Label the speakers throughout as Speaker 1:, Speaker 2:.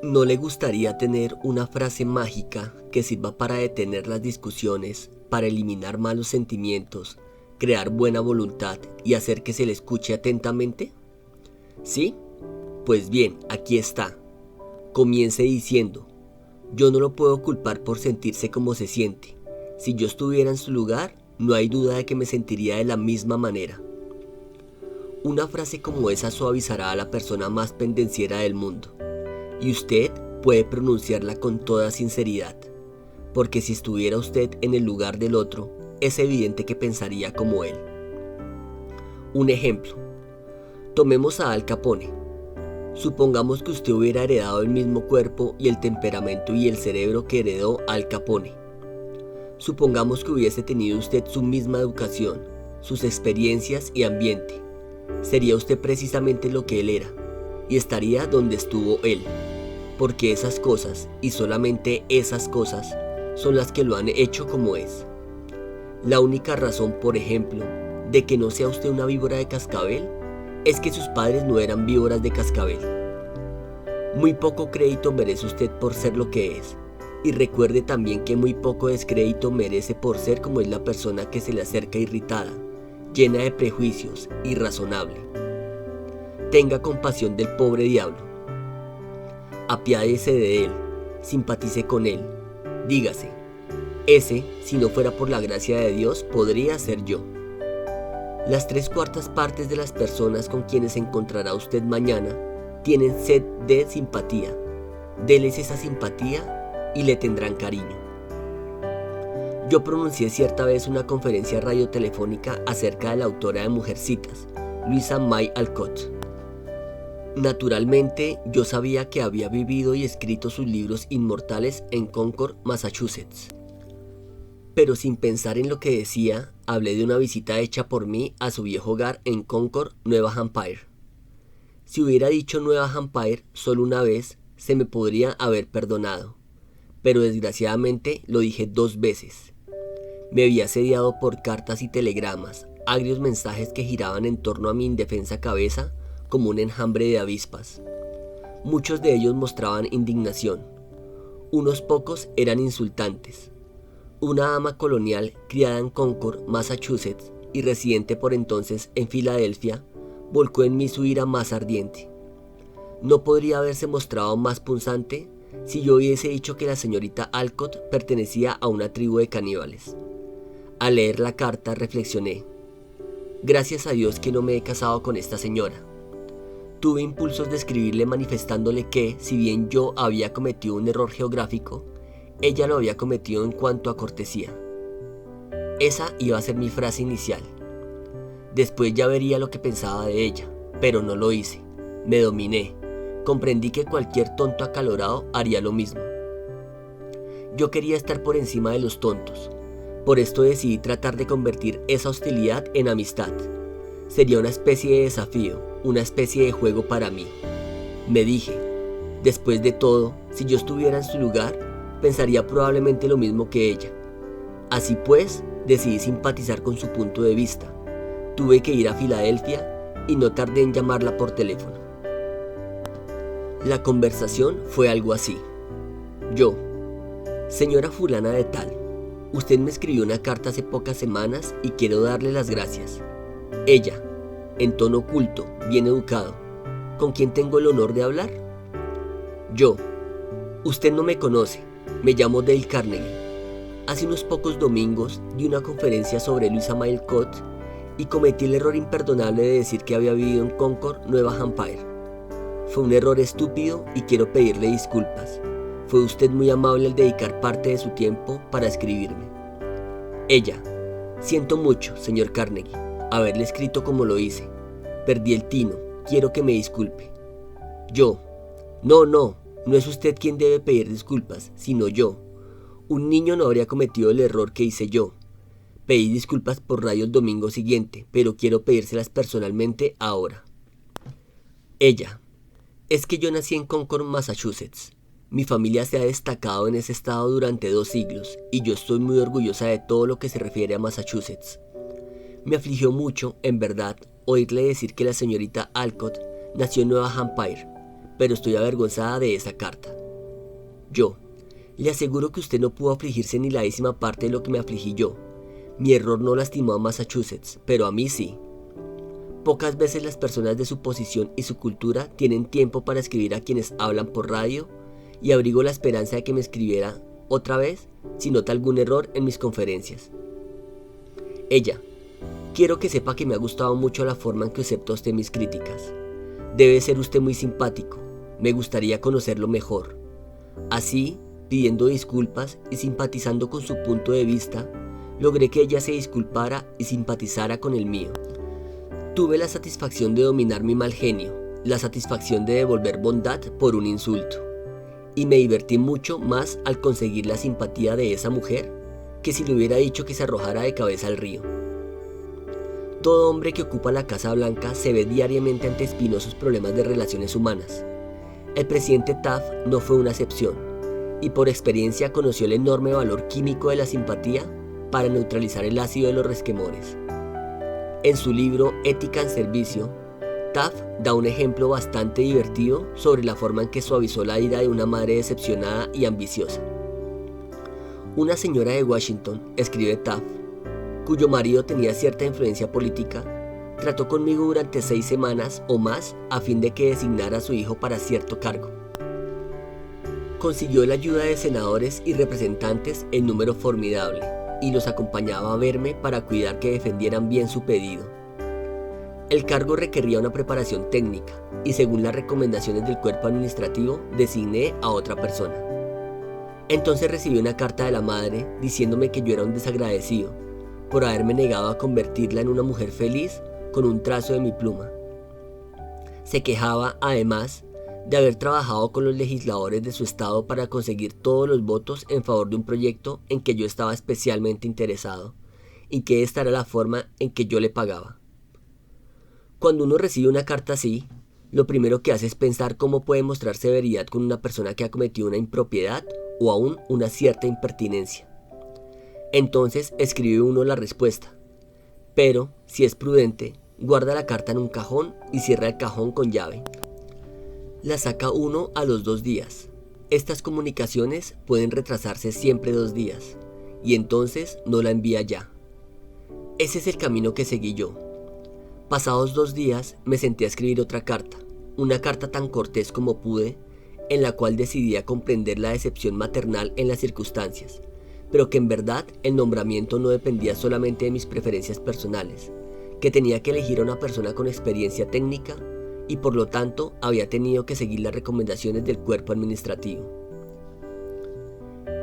Speaker 1: ¿No le gustaría tener una frase mágica que sirva para detener las discusiones, para eliminar malos sentimientos, crear buena voluntad y hacer que se le escuche atentamente? ¿Sí? Pues bien, aquí está. Comience diciendo: yo no lo puedo culpar por sentirse como se siente. Si yo estuviera en su lugar, no hay duda de que me sentiría de la misma manera. Una frase como esa suavizará a la persona más pendenciera del mundo. Y usted puede pronunciarla con toda sinceridad, porque si estuviera usted en el lugar del otro, es evidente que pensaría como él. Un ejemplo. Tomemos a Al Capone. Supongamos que usted hubiera heredado el mismo cuerpo y el temperamento y el cerebro que heredó Al Capone. Supongamos que hubiese tenido usted su misma educación, sus experiencias y ambiente. Sería usted precisamente lo que él era, y estaría donde estuvo él. Porque esas cosas, y solamente esas cosas, son las que lo han hecho como es. La única razón, por ejemplo, de que no sea usted una víbora de cascabel, es que sus padres no eran víboras de cascabel. Muy poco crédito merece usted por ser lo que es, y recuerde también que muy poco descrédito merece por ser como es la persona que se le acerca irritada, llena de prejuicios, irrazonable. Tenga compasión del pobre diablo. Apiádese de él, simpatice con él, dígase: ese, si no fuera por la gracia de Dios, podría ser yo. Las 3/4 partes de las personas con quienes se encontrará usted mañana tienen sed de simpatía. Déles esa simpatía y le tendrán cariño. Yo pronuncié cierta vez una conferencia radiotelefónica acerca de la autora de Mujercitas, Louisa May Alcott. Naturalmente, yo sabía que había vivido y escrito sus libros inmortales en Concord, Massachusetts. Pero sin pensar en lo que decía, hablé de una visita hecha por mí a su viejo hogar en Concord, Nueva Hampshire. Si hubiera dicho Nueva Hampshire solo una vez, se me podría haber perdonado, pero desgraciadamente lo dije 2 veces. Me había asediado por cartas y telegramas, agrios mensajes que giraban en torno a mi indefensa cabeza como un enjambre de avispas. Muchos de ellos mostraban indignación. Unos pocos eran insultantes. Una ama colonial criada en Concord, Massachusetts, y residente por entonces en Filadelfia, volcó en mí su ira más ardiente. No podría haberse mostrado más punzante si yo hubiese dicho que la señorita Alcott pertenecía a una tribu de caníbales. Al leer la carta reflexioné: gracias a Dios que no me he casado con esta señora. Tuve impulsos de escribirle manifestándole que, si bien yo había cometido un error geográfico, ella lo había cometido en cuanto a cortesía. Esa iba a ser mi frase inicial. Después ya vería lo que pensaba de ella, pero no lo hice. Me dominé. Comprendí que cualquier tonto acalorado haría lo mismo. Yo quería estar por encima de los tontos. Por esto decidí tratar de convertir esa hostilidad en amistad. Sería una especie de desafío, una especie de juego para mí. Me dije: después de todo, si yo estuviera en su lugar, pensaría probablemente lo mismo que ella. Así pues, decidí simpatizar con su punto de vista. Tuve que ir a Filadelfia y no tardé en llamarla por teléfono. La conversación fue algo así. Yo: señora fulana de tal, usted me escribió una carta hace pocas semanas y quiero darle las gracias. Ella, en tono culto, bien educado: ¿con quién tengo el honor de hablar? Yo: usted no me conoce, me llamo Dale Carnegie. Hace unos pocos domingos di una conferencia sobre Louisa May Alcott y cometí el error imperdonable de decir que había vivido en Concord, Nueva Hampshire. Fue un error estúpido y quiero pedirle disculpas. Fue usted muy amable al dedicar parte de su tiempo para escribirme. Ella: siento mucho, señor Carnegie, haberle escrito como lo hice. Perdí el tino, quiero que me disculpe. Yo: no es usted quien debe pedir disculpas, sino yo. Un niño no habría cometido el error que hice yo. Pedí disculpas por radio el domingo siguiente, pero quiero pedírselas personalmente ahora. Ella: es que yo nací en Concord, Massachusetts. Mi familia se ha destacado en ese estado durante 2 siglos y yo estoy muy orgullosa de todo lo que se refiere a Massachusetts. Me afligió mucho, en verdad, oírle decir que la señorita Alcott nació en Nueva Hampshire, pero estoy avergonzada de esa carta. Yo, le aseguro que usted no pudo afligirse ni la décima parte de lo que me afligí yo. Mi error no lastimó a Massachusetts, pero a mí sí. Pocas veces las personas de su posición y su cultura tienen tiempo para escribir a quienes hablan por radio, y abrigo la esperanza de que me escribiera otra vez si nota algún error en mis conferencias. Ella, quiero que sepa que me ha gustado mucho la forma en que acepta usted mis críticas. Debe ser usted muy simpático, me gustaría conocerlo mejor. Así, pidiendo disculpas y simpatizando con su punto de vista, logré que ella se disculpara y simpatizara con el mío. Tuve la satisfacción de dominar mi mal genio, la satisfacción de devolver bondad por un insulto, y me divertí mucho más al conseguir la simpatía de esa mujer que si le hubiera dicho que se arrojara de cabeza al río. Todo hombre que ocupa la Casa Blanca se ve diariamente ante espinosos problemas de relaciones humanas. El presidente Taft no fue una excepción, y por experiencia conoció el enorme valor químico de la simpatía para neutralizar el ácido de los resquemores. En su libro Ética en Servicio, Taft da un ejemplo bastante divertido sobre la forma en que suavizó la ira de una madre decepcionada y ambiciosa. Una señora de Washington, escribe Taft, cuyo marido tenía cierta influencia política, trató conmigo durante 6 semanas o más a fin de que designara a su hijo para cierto cargo. Consiguió la ayuda de senadores y representantes en número formidable, y los acompañaba a verme para cuidar que defendieran bien su pedido. El cargo requería una preparación técnica, y según las recomendaciones del cuerpo administrativo, designé a otra persona. Entonces recibí una carta de la madre diciéndome que yo era un desagradecido, por haberme negado a convertirla en una mujer feliz con un trazo de mi pluma. Se quejaba, además, de haber trabajado con los legisladores de su estado para conseguir todos los votos en favor de un proyecto en que yo estaba especialmente interesado, y que esta era la forma en que yo le pagaba. Cuando uno recibe una carta así, lo primero que hace es pensar cómo puede mostrar severidad con una persona que ha cometido una impropiedad o aún una cierta impertinencia. Entonces escribe uno la respuesta, pero, si es prudente, guarda la carta en un cajón y cierra el cajón con llave. La saca uno a los 2 días. Estas comunicaciones pueden retrasarse siempre 2 días, y entonces no la envía ya. Ese es el camino que seguí yo. Pasados 2 días me senté a escribir otra carta, una carta tan cortés como pude, en la cual decidí a comprender la decepción maternal en las circunstancias, pero que en verdad el nombramiento no dependía solamente de mis preferencias personales, que tenía que elegir a una persona con experiencia técnica y por lo tanto había tenido que seguir las recomendaciones del cuerpo administrativo.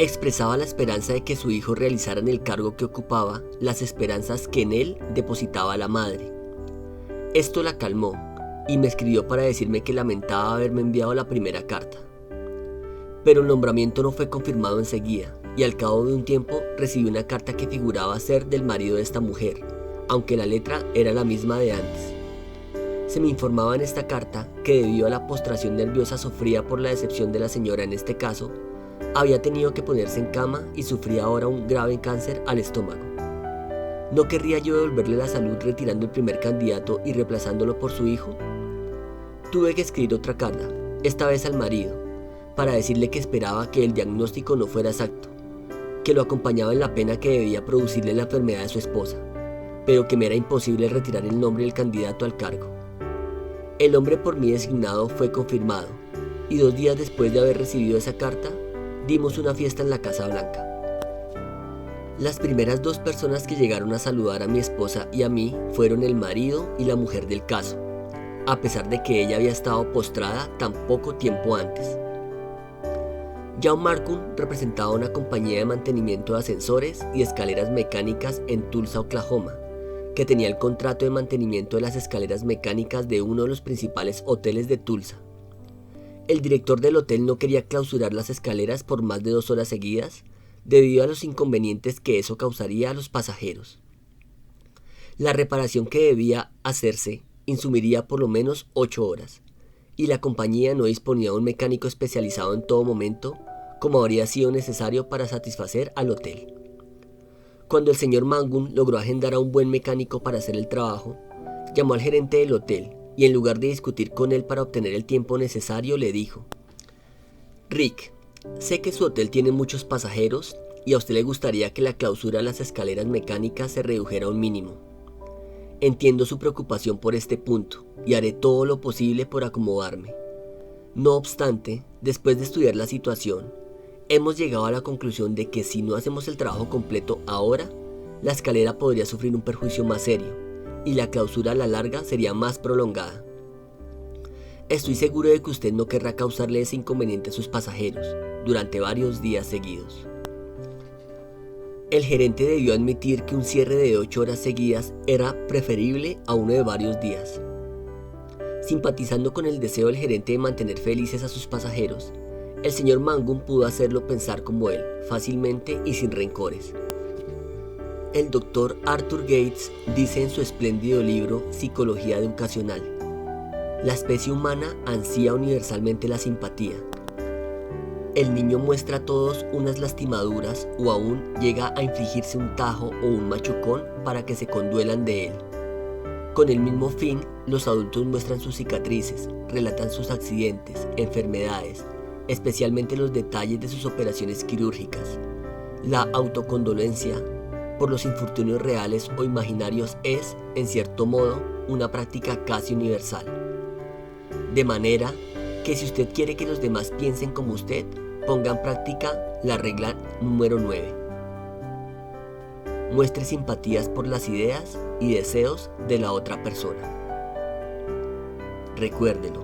Speaker 1: Expresaba la esperanza de que su hijo realizara en el cargo que ocupaba las esperanzas que en él depositaba la madre. Esto la calmó y me escribió para decirme que lamentaba haberme enviado la primera carta. Pero el nombramiento no fue confirmado enseguida, y al cabo de un tiempo recibí una carta que figuraba ser del marido de esta mujer, aunque la letra era la misma de antes. Se me informaba en esta carta que debido a la postración nerviosa sufrida por la decepción de la señora en este caso, había tenido que ponerse en cama y sufría ahora un grave cáncer al estómago. ¿No querría yo devolverle la salud retirando el primer candidato y reemplazándolo por su hijo? Tuve que escribir otra carta, esta vez al marido, para decirle que esperaba que el diagnóstico no fuera exacto, que lo acompañaba en la pena que debía producirle la enfermedad de su esposa, pero que me era imposible retirar el nombre del candidato al cargo. El hombre por mí designado fue confirmado, y 2 días después de haber recibido esa carta, dimos una fiesta en la Casa Blanca. Las primeras 2 personas que llegaron a saludar a mi esposa y a mí fueron el marido y la mujer del caso, a pesar de que ella había estado postrada tan poco tiempo antes. John Markham representaba una compañía de mantenimiento de ascensores y escaleras mecánicas en Tulsa, Oklahoma, que tenía el contrato de mantenimiento de las escaleras mecánicas de uno de los principales hoteles de Tulsa. El director del hotel no quería clausurar las escaleras por más de 2 horas seguidas, debido a los inconvenientes que eso causaría a los pasajeros. La reparación que debía hacerse insumiría por lo menos 8 horas, y la compañía no disponía de un mecánico especializado en todo momento, como habría sido necesario para satisfacer al hotel. Cuando el señor Mangum logró agendar a un buen mecánico para hacer el trabajo, llamó al gerente del hotel y en lugar de discutir con él para obtener el tiempo necesario, le dijo: Rick, sé que su hotel tiene muchos pasajeros y a usted le gustaría que la clausura de las escaleras mecánicas se redujera a un mínimo. Entiendo su preocupación por este punto y haré todo lo posible por acomodarme. No obstante, después de estudiar la situación, hemos llegado a la conclusión de que si no hacemos el trabajo completo ahora, la escalera podría sufrir un perjuicio más serio y la clausura a la larga sería más prolongada. Estoy seguro de que usted no querrá causarle ese inconveniente a sus pasajeros durante varios días seguidos. El gerente debió admitir que un cierre de 8 horas seguidas era preferible a uno de varios días. Simpatizando con el deseo del gerente de mantener felices a sus pasajeros, el señor Mangum pudo hacerlo pensar como él, fácilmente y sin rencores. El doctor Arthur Gates dice en su espléndido libro Psicología Educacional: la especie humana ansía universalmente la simpatía. El niño muestra a todos unas lastimaduras o aún llega a infligirse un tajo o un machucón para que se conduelan de él. Con el mismo fin, los adultos muestran sus cicatrices, relatan sus accidentes, enfermedades, especialmente los detalles de sus operaciones quirúrgicas. La autocondolencia por los infortunios reales o imaginarios es, en cierto modo, una práctica casi universal. De manera que si usted quiere que los demás piensen como usted, ponga en práctica la regla número 9. Muestre simpatías por las ideas y deseos de la otra persona. Recuérdelo,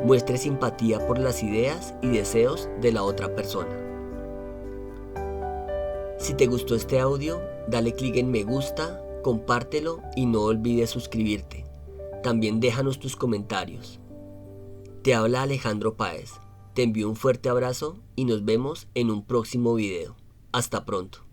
Speaker 1: muestre simpatía por las ideas y deseos de la otra persona. Si te gustó este audio, dale clic en me gusta, compártelo y no olvides suscribirte. También déjanos tus comentarios. Te habla Alejandro Páez. Te envío un fuerte abrazo y nos vemos en un próximo video. Hasta pronto.